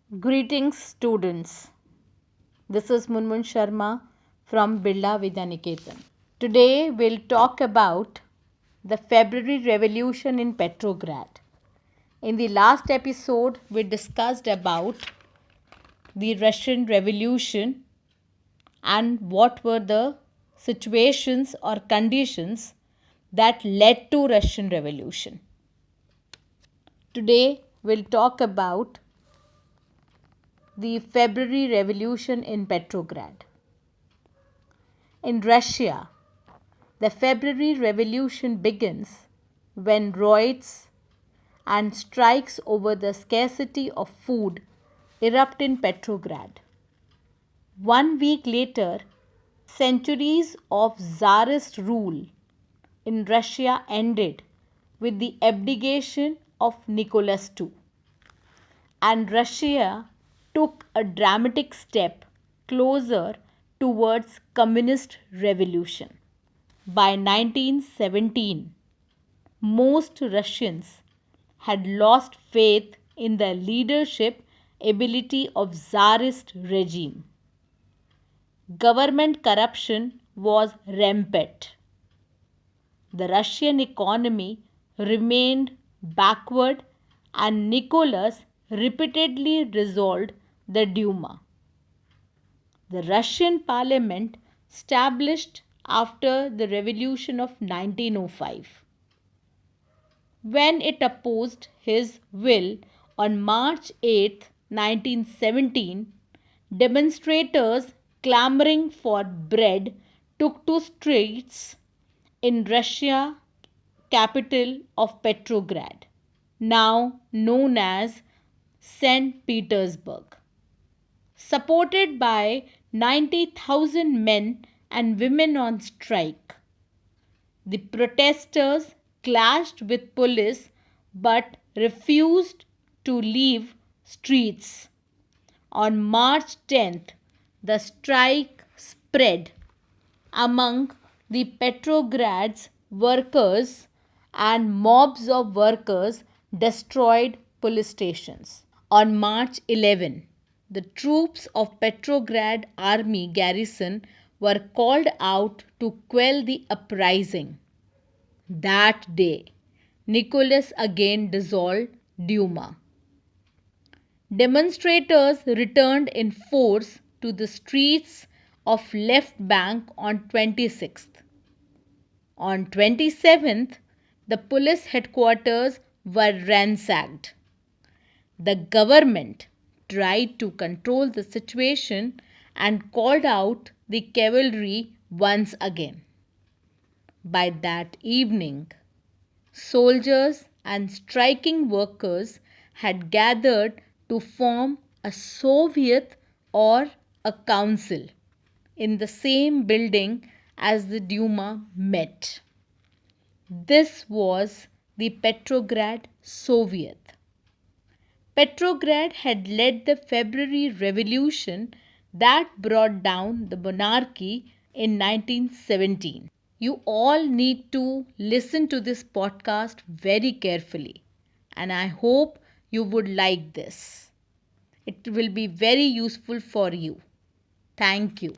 Greetings, students. This is Munmun Sharma from Birla Vidyaniketan. Today, we'll talk about the February Revolution in Petrograd. In the last episode, we discussed about the Russian Revolution and what were the situations or conditions that led to Russian Revolution. Today, we'll talk about the February Revolution in Petrograd. In Russia, the February Revolution begins when riots and strikes over the scarcity of food erupt in Petrograd. 1 week later, centuries of Tsarist rule in Russia ended with the abdication of Nicholas II, and Russia took a dramatic step closer towards communist revolution. By 1917, most Russians had lost faith in the leadership ability of Tsarist regime. Government corruption was rampant. The Russian economy remained backward, and Nicholas repeatedly dissolved the Duma, the Russian parliament established after the revolution of 1905. When it opposed his will on March 8, 1917, demonstrators clamoring for bread took to streets in Russia capital of Petrograd, now known as St. Petersburg. Supported by 90,000 men and women on strike, the protesters clashed with police but refused to leave streets. On March 10th, the strike spread among the Petrograd's workers, and mobs of workers destroyed police stations. On March 11, the troops of Petrograd army garrison were called out to quell the uprising. That day, Nicholas again dissolved Duma. Demonstrators returned in force to the streets of Left Bank on 26th. On 27th, the police headquarters were ransacked. The government tried to control the situation and called out the cavalry once again. By that evening, soldiers and striking workers had gathered to form a Soviet or a council in the same building as the Duma met. This was the Petrograd Soviet. Petrograd had led the February Revolution that brought down the monarchy in 1917. You all need to listen to this podcast very carefully, and I hope you would like this. It will be very useful for you. Thank you.